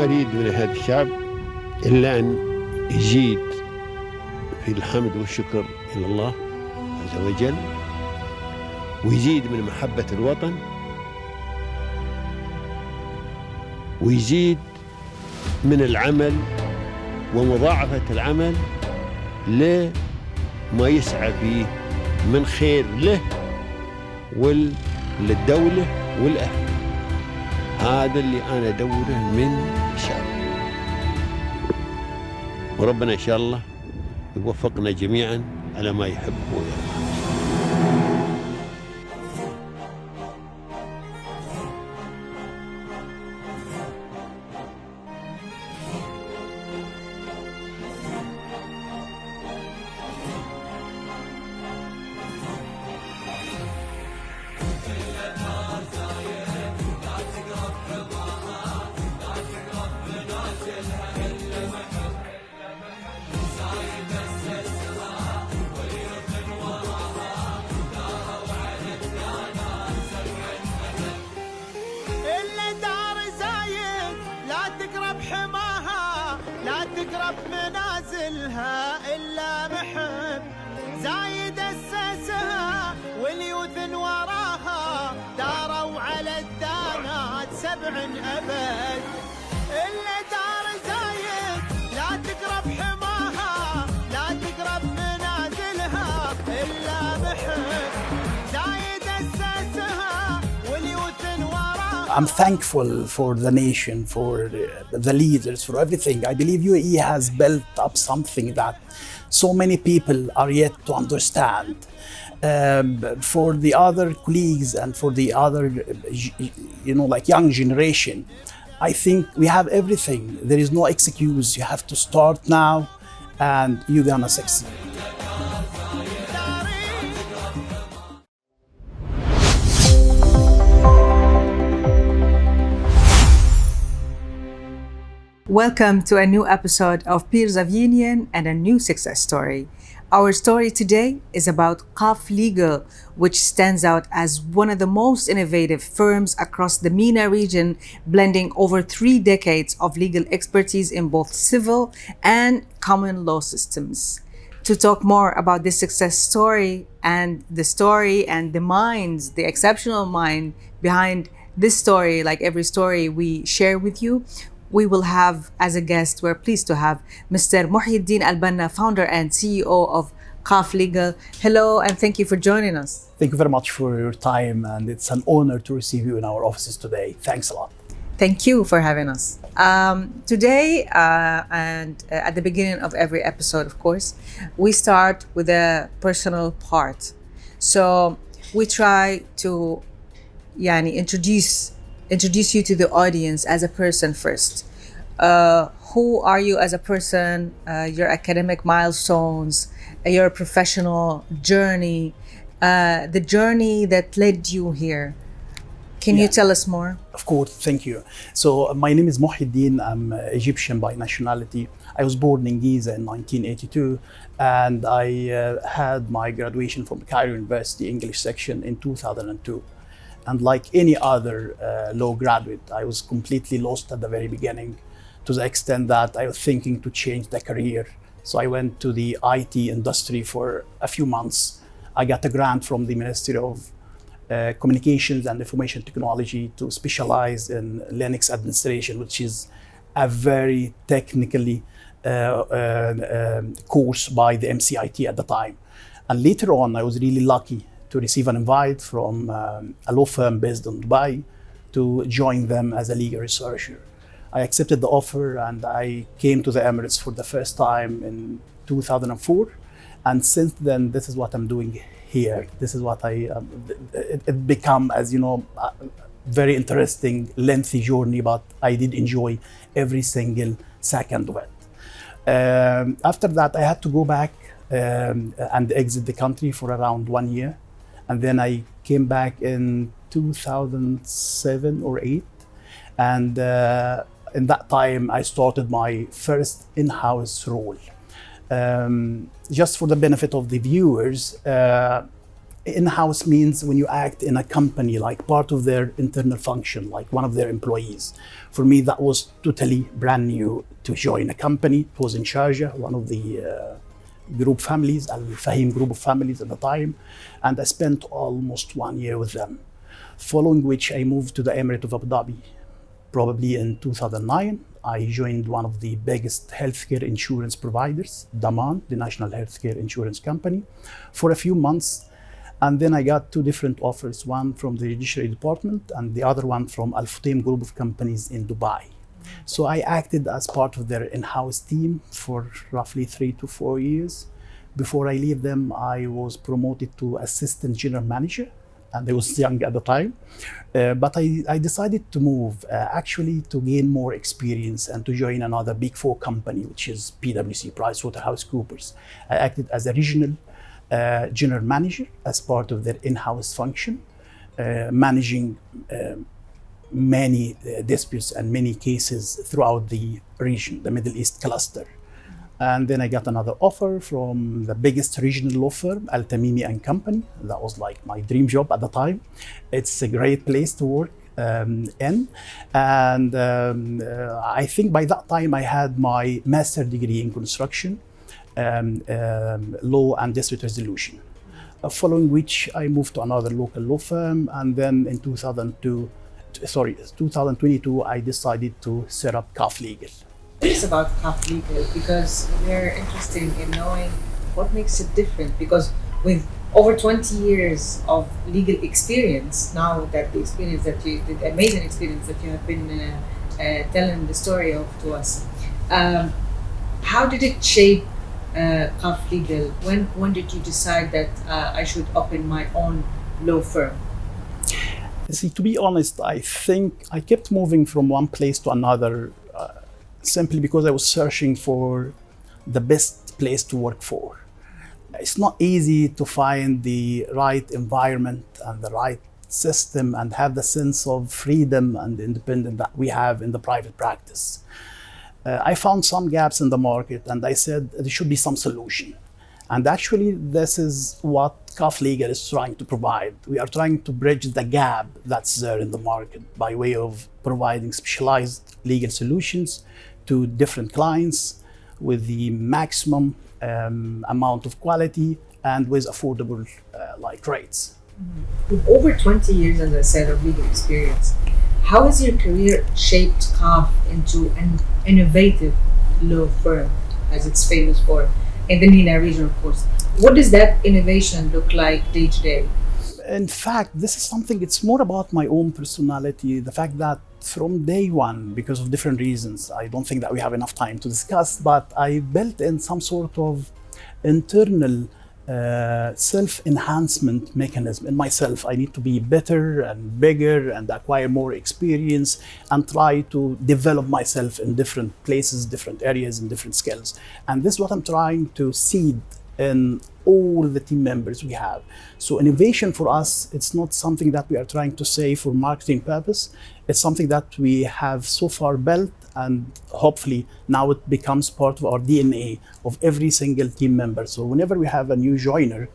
أريد من هذا الشعب إلا أن يزيد في الحمد والشكر إلى الله عز وجل، ويزيد من محبة الوطن، ويزيد من العمل ومضاعفة العمل لما يسعى فيه من خير له وللدولة والأهل. هذا اللي أنا أدوره من الشعب، وربنا إن شاء الله يوفقنا جميعا على ما يحب ويرضى. تقرب منازلها إلا محب زايد أسسها واليوث وراها داروا على الدانات 7 أبد. إلا دار زايد لا تقرب حماها لا تقرب منازلها إلا محب زايد أسسها واليوث وراها. I'm thankful for the nation, for the leaders, for everything. I believe UAE has built up something that so many people are yet to understand. For the other colleagues and for the other, like young generation, I think we have everything. There is no excuse. You have to start now and you're gonna succeed. Welcome to a new episode of Peers of Union and a new success story. Our story today is about QAF Legal, which stands out as one of the most innovative firms across the MENA region, blending over 3 decades of legal expertise in both civil and common law systems. To talk more about this success story and the minds, the exceptional mind behind this story, like every story we share with you, we will have as a guest, we're pleased to have Mr. Mohie Elbana, founder and CEO of QAF Legal. Hello, and thank you for joining us. Thank you very much for your time, and it's an honor to receive you in our offices today. Thanks a lot. Thank you for having us. Today, and at the beginning of every episode, of course, we start with a personal part. So we try to introduce you to the audience as a person first. Who are you as a person, your academic milestones, your professional journey, the journey that led you here. Can you tell us more? Of course, thank you. So my name is Mohie. I'm Egyptian by nationality. I was born in Giza in 1982, and I had my graduation from Cairo University English section in 2002. And like any other law graduate, I was completely lost at the very beginning, to the extent that I was thinking to change the career. So I went to the IT industry for a few months. I got a grant from the Ministry of Communications and Information Technology to specialize in Linux administration, which is a very technically course by the MCIT at the time. And later on, I was really lucky to receive an invite from a law firm based in Dubai to join them as a legal researcher. I accepted the offer and I came to the Emirates for the first time in 2004. And since then, this is what I'm doing here. This is what it became, as you know, a very interesting, lengthy journey, but I did enjoy every single second of it. After that, I had to go back and exit the country for around 1 year. And then I came back in 2007 or 8. And in that time, I started my first in-house role. Just for the benefit of the viewers, In-house means when you act in a company, like part of their internal function, like one of their employees. For me, that was totally brand new to join a company. It was in Sharjah, one of the group families, Al Fahim group of families at the time. And I spent almost 1 year with them. Following which I moved to the Emirate of Abu Dhabi. Probably in 2009, I joined one of the biggest healthcare insurance providers, Daman, the National Healthcare Insurance Company, for a few months. And then I got two different offers, one from the Judiciary Department and the other one from Al Futtaim group of companies in Dubai. So I acted as part of their in-house team for roughly 3 to 4 years. Before I leave them, I was promoted to Assistant General Manager, and I was young at the time. But I decided to move actually to gain more experience and to join another Big Four company, which is PwC, PricewaterhouseCoopers. I acted as a regional general manager as part of their in-house function, managing many disputes and many cases throughout the region, the Middle East cluster. And then I got another offer from the biggest regional law firm, Al Tamimi and Company. That was like my dream job at the time. It's a great place to work in. And I think by that time I had my master's degree in construction, law and dispute resolution. Following which I moved to another local law firm, and then in 2022 I decided to set up QAF Legal. It's about QAF Legal because we're interested in knowing what makes it different, because with over 20 years of legal experience, now that the amazing experience that you have been telling the story of to us, how did it shape QAF Legal? When did you decide that I should open my own law firm? See, to be honest, I think I kept moving from one place to another simply because I was searching for the best place to work for. It's not easy to find the right environment and the right system and have the sense of freedom and independence that we have in the private practice. I found some gaps in the market and I said there should be some solution. And actually, this is what QAF Legal is trying to provide. We are trying to bridge the gap that's there in the market by way of providing specialized legal solutions to different clients with the maximum amount of quality and with affordable rates. With over 20 years, as I said, of legal experience, how has your career shaped QAF into an innovative law firm, as it's famous for, in the MENA region, of course? What does that innovation look like day to day? In fact, this is something, it's more about my own personality, the fact that from day one, because of different reasons, I don't think that we have enough time to discuss, but I built in some sort of internal self-enhancement mechanism in myself. I need to be better and bigger and acquire more experience and try to develop myself in different places, different areas, and different skills. And this is what I'm trying to seed in all the team members we have. So innovation for us, it's not something that we are trying to say for marketing purpose. It's something that we have so far built, and hopefully now it becomes part of our DNA of every single team member. So whenever we have a new joiner,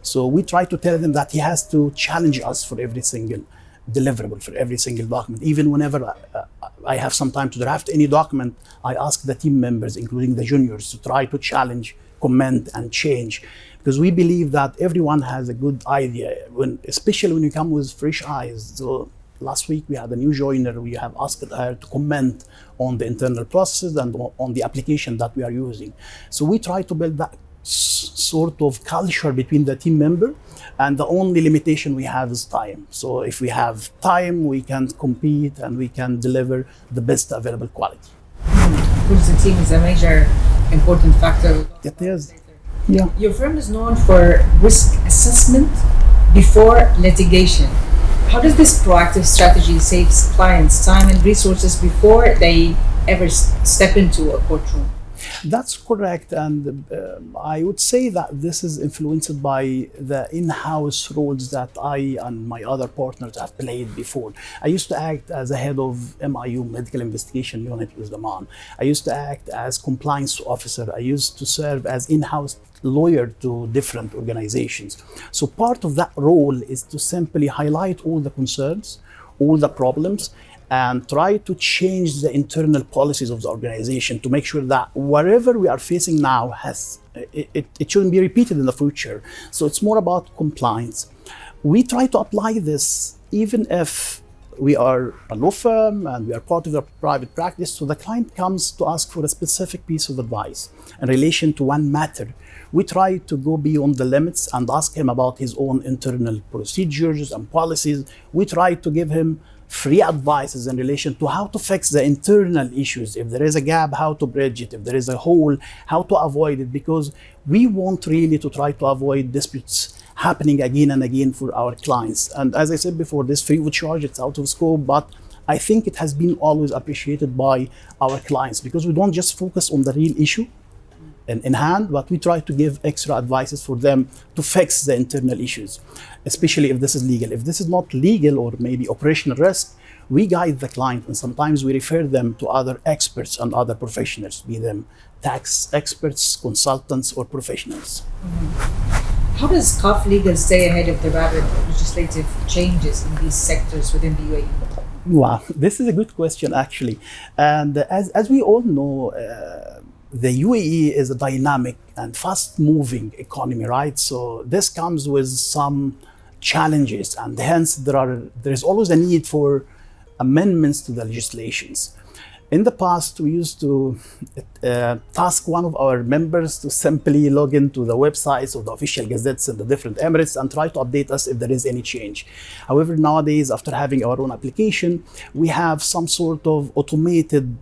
so we try to tell them that he has to challenge us for every single deliverable, for every single document. Even whenever I have some time to draft any document, I ask the team members, including the juniors, to try to challenge, comment, and change. Because we believe that everyone has a good idea, especially when you come with fresh eyes. So last week we had a new joiner. We have asked her to comment on the internal process and on the application that we are using. So we try to build that sort of culture between the team member, and the only limitation we have is time. So if we have time, we can compete and we can deliver the best available quality. Of course, the team is a major important factor. It is. Yeah. Your firm is known for risk assessment before litigation. How does this proactive strategy save clients time and resources before they ever step into a courtroom? That's correct, and I would say that this is influenced by the in-house roles that I and my other partners have played before. I used to act as a head of MIU, Medical Investigation Unit with Oman. I used to act as compliance officer. I used to serve as in-house lawyer to different organizations. So part of that role is to simply highlight all the concerns, all the problems, and try to change the internal policies of the organization to make sure that whatever we are facing now it shouldn't be repeated in the future. So it's more about compliance. We try to apply this even if we are a law firm and we are part of a private practice. So the client comes to ask for a specific piece of advice in relation to one matter. We try to go beyond the limits and ask him about his own internal procedures and policies. We try to give him free advices in relation to how to fix the internal issues. If there is a gap, how to bridge it. If there is a hole, how to avoid it, because we want really to try to avoid disputes happening again and again for our clients. And as I said before, this free of charge, it's out of scope, but I think it has been always appreciated by our clients because we don't just focus on the real issue in hand, but we try to give extra advices for them to fix the internal issues, especially if this is legal. If this is not legal or maybe operational risk, we guide the client and sometimes we refer them to other experts and other professionals, be them tax experts, consultants, or professionals. How does QAF Legal stay ahead of the rapid legislative changes in these sectors within the UAE? Wow, this is a good question actually. And as we all know, the UAE is a dynamic and fast-moving economy, right? So this comes with some challenges, and hence there is always a need for amendments to the legislations. In the past, we used to task one of our members to simply log into the websites of the official gazettes in the different emirates and try to update us if there is any change. However, nowadays, after having our own application, we have some sort of automated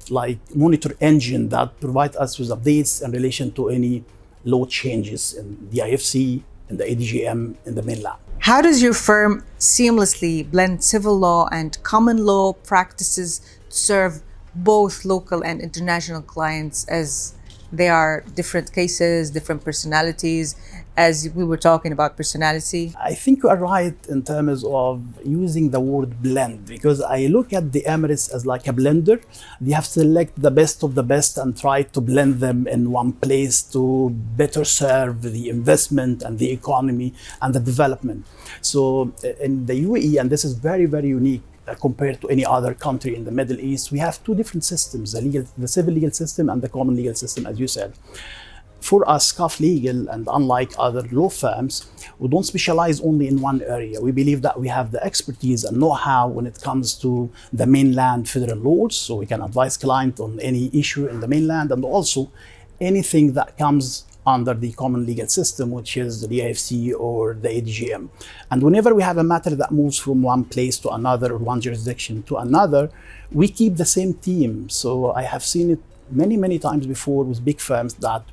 monitor engine that provides us with updates in relation to any law changes in the IFC, in the ADGM, in the mainland. How does your firm seamlessly blend civil law and common law practices to serve both local and international clients, as they are different cases, different personalities, as we were talking about personality? I think you are right in terms of using the word blend, because I look at the Emirates as like a blender. They have to select the best of the best and try to blend them in one place to better serve the investment and the economy and the development. So in the UAE, and this is very, very unique, compared to any other country in the Middle East, we have two different systems, the civil legal system and the common legal system, as you said. For us, QAF Legal, and unlike other law firms, we don't specialize only in one area. We believe that we have the expertise and know-how when it comes to the mainland federal laws, so we can advise clients on any issue in the mainland, and also anything that comes under the common legal system, which is the IFC or the ADGM. And whenever we have a matter that moves from one place to another or one jurisdiction to another, we keep the same team. So I have seen it many, many times before with big firms that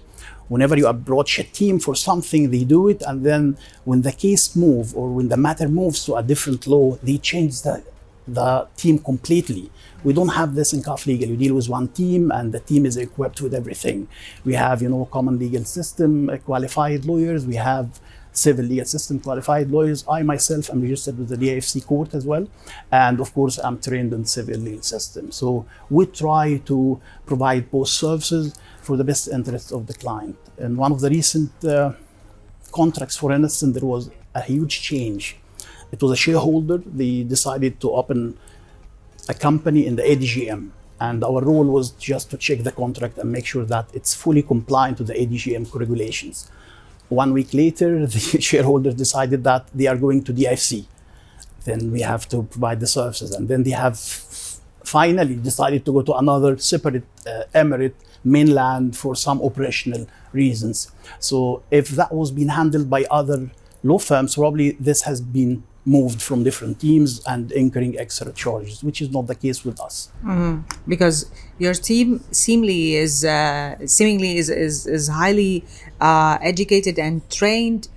whenever you approach a team for something, they do it, and then when the case moves or when the matter moves to a different law, they change the team completely. We don't have this in QAF Legal. You deal with one team and the team is equipped with everything. We have, common legal system, qualified lawyers. We have civil legal system, qualified lawyers. I myself am registered with the DIFC court as well. And of course, I'm trained in civil legal system. So we try to provide both services for the best interest of the client. In one of the recent contracts, for instance, there was a huge change. It was a shareholder. They decided to open a company in the ADGM, and our role was just to check the contract and make sure that it's fully compliant to the ADGM regulations. 1 week later, the shareholders decided that they are going to DIFC. Then we have to provide the services, and then they have finally decided to go to another separate emirate mainland for some operational reasons. So if that was being handled by other law firms, probably this has been moved from different teams and incurring extra charges, which is not the case with us. Because your team seemingly is highly educated and trained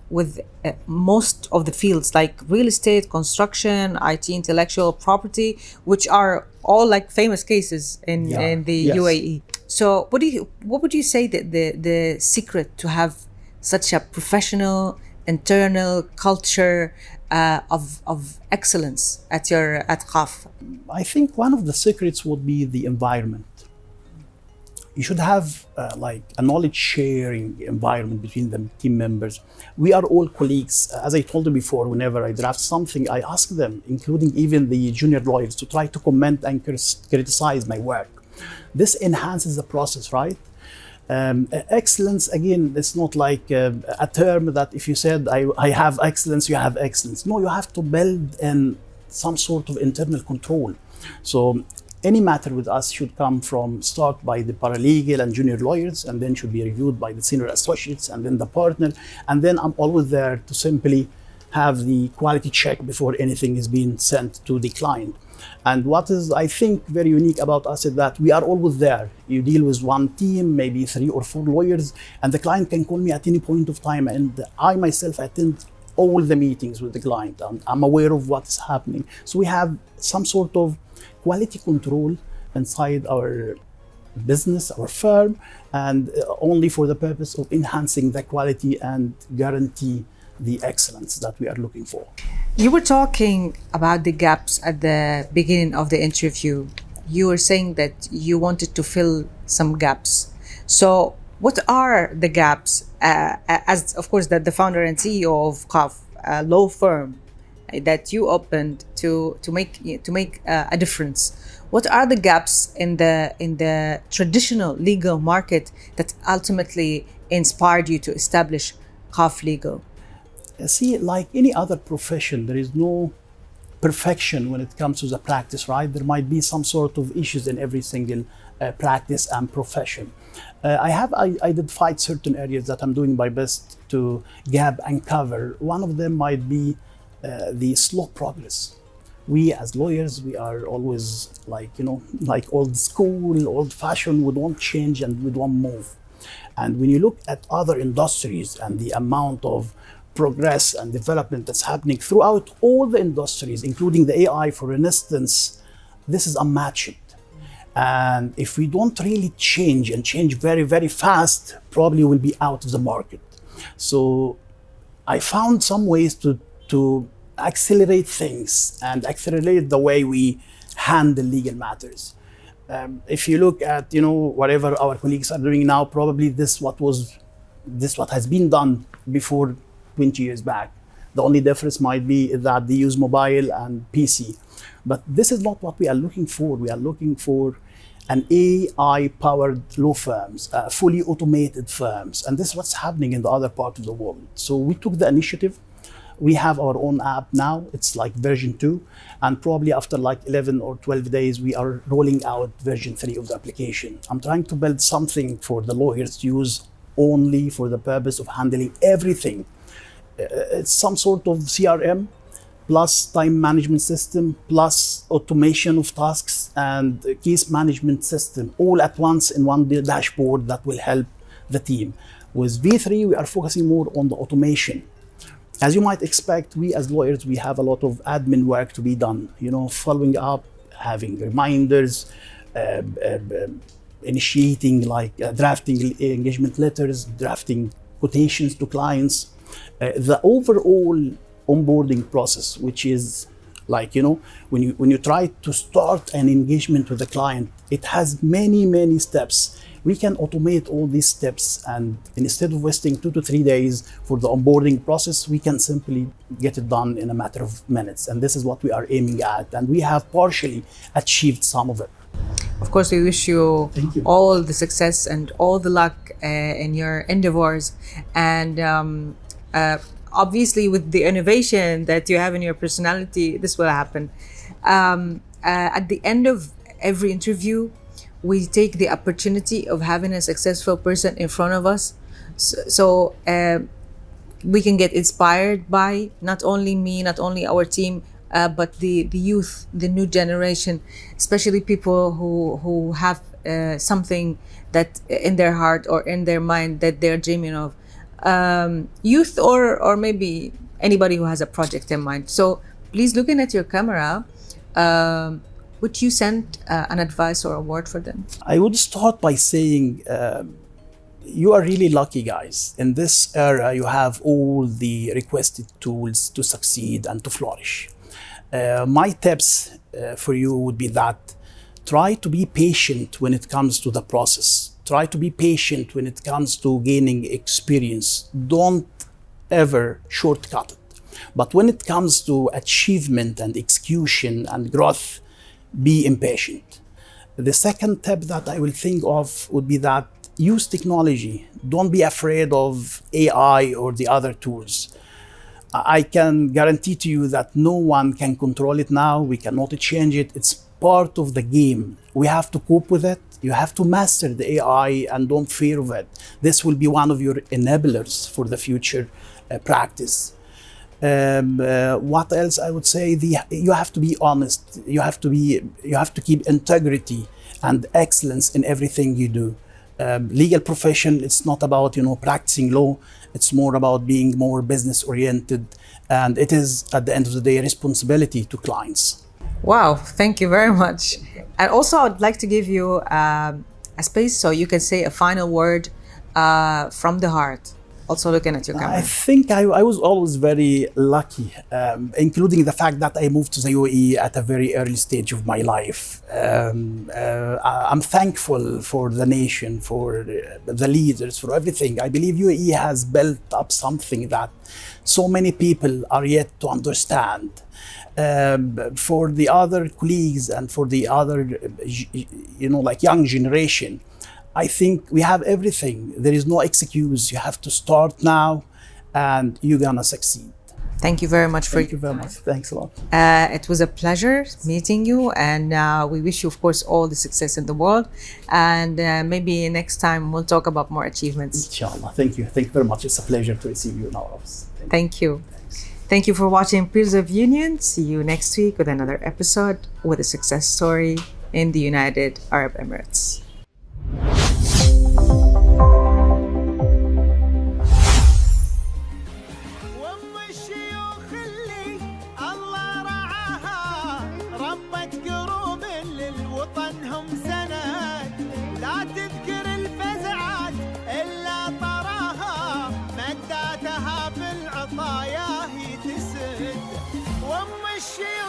with most of the fields like real estate, construction, IT, intellectual property, which are all like famous cases in the Yes. UAE. So what would you say that the secret to have such a professional internal culture of excellence at QAF? I think one of the secrets would be the environment. You should have like a knowledge sharing environment between the team members. We are all colleagues. As I told you before, whenever I draft something, I ask them, including even the junior lawyers, to try to comment and criticize my work. This enhances the process, right? Excellence, again, it's not like a term that if you said, I have excellence, you have excellence. No, you have to build in some sort of internal control. So any matter with us should come from start by the paralegal and junior lawyers, and then should be reviewed by the senior associates and then the partner. And then I'm always there to simply have the quality check before anything is being sent to the client. And what is, I think, very unique about us is that we are always there. You deal with one team, maybe 3 or 4 lawyers, and the client can call me at any point of time. And I myself attend all the meetings with the client. I'm aware of what's happening. So we have some sort of quality control inside our business, our firm, and only for the purpose of enhancing the quality and guarantee the excellence that we are looking for. You were talking about the gaps at the beginning of the interview. You were saying that you wanted to fill some gaps. So what are the gaps, as of course that the founder and CEO of QAF, a law firm that you opened to make a difference? What are the gaps in the traditional legal market that ultimately inspired you to establish QAF Legal? See, like any other profession, there is no perfection when it comes to the practice, right? There might be some sort of issues in every single practice and profession. I have identified certain areas that I'm doing my best to gap and cover. One of them might be the slow progress. We as lawyers, we are always like old school, old fashioned. We don't change and we don't move. And when you look at other industries and the amount of progress and development that's happening throughout all the industries, including the AI, for instance, this is unmatched. And if we don't really change and change very, very fast, probably we'll be out of the market. So I found some ways to accelerate things and accelerate the way we handle legal matters. If you look at whatever our colleagues are doing now, probably this what has been done before 20 years back. The only difference might be that they use mobile and PC. But this is not what we are looking for. We are looking for an AI-powered law firms, fully automated firms. And this is what's happening in the other part of the world. So we took the initiative. We have our own app now. It's like version 2. And probably after like 11 or 12 days, we are rolling out version 3 of the application. I'm trying to build something for the lawyers to use only for the purpose of handling everything. It's some sort of CRM plus time management system plus automation of tasks and case management system all at once in one dashboard that will help the team. With V3, we are focusing more on the automation. As you might expect, we as lawyers, we have a lot of admin work to be done, following up, having reminders, initiating, drafting engagement letters, drafting quotations to clients. The overall onboarding process, which is when you try to start an engagement with a client, it has many steps. We can automate all these steps, and instead of wasting 2 to 3 days for the onboarding process, we can simply get it done in a matter of minutes. And this is what we are aiming at, and we have partially achieved some of it. Of course, we wish you Thank you. all the success and all the luck in your endeavors. And obviously, with the innovation that you have in your personality, this will happen. At the end of every interview, we take the opportunity of having a successful person in front of us. So we can get inspired by not only me, not only our team, but the youth, the new generation, especially people who have something that in their heart or in their mind that they're dreaming of. Youth or maybe anybody who has a project in mind. So please, looking at your camera, would you send an advice or a word for them? I would start by saying you are really lucky, guys. In this era, you have all the requested tools to succeed and to flourish. My tips for you would be that try to be patient when it comes to the process. Try to be patient when it comes to gaining experience. Don't ever shortcut it. But when it comes to achievement and execution and growth, be impatient. The second tip that I will think of would be that use technology. Don't be afraid of AI or the other tools. I can guarantee to you that no one can control it now. We cannot change it. It's part of the game. We have to cope with it. You have to master the AI and don't fear of it. This will be one of your enablers for the future practice. What else I would say? You have to be honest. You have to keep integrity and excellence in everything you do. Legal profession, it's not about practicing law. It's more about being more business oriented, and it is at the end of the day a responsibility to clients. Wow, thank you very much. And also, I'd like to give you a space so you can say a final word from the heart. Also looking at your camera. I think I was always very lucky, including the fact that I moved to the UAE at a very early stage of my life. I'm thankful for the nation, for the leaders, for everything. I believe UAE has built up something that so many people are yet to understand. For the other colleagues and for the other, young generation, I think we have everything. There is no excuse. You have to start now and you're gonna succeed. Thank you very much for Thank you very much. Thanks a lot. It was a pleasure meeting you, and we wish you, of course, all the success in the world. And maybe next time we'll talk about more achievements. Inshallah. Thank you. Thank you very much. It's a pleasure to receive you in our office. Thank you. Thank you for watching Peers of Union. See you next week with another episode with a success story in the United Arab Emirates. وام الشيوخ اللي الله رعاها ربت قروب للوطن هم سند لا تذكر الفزعات إلا طراها مداتها بالعطايا هي تسد وام الشيوخ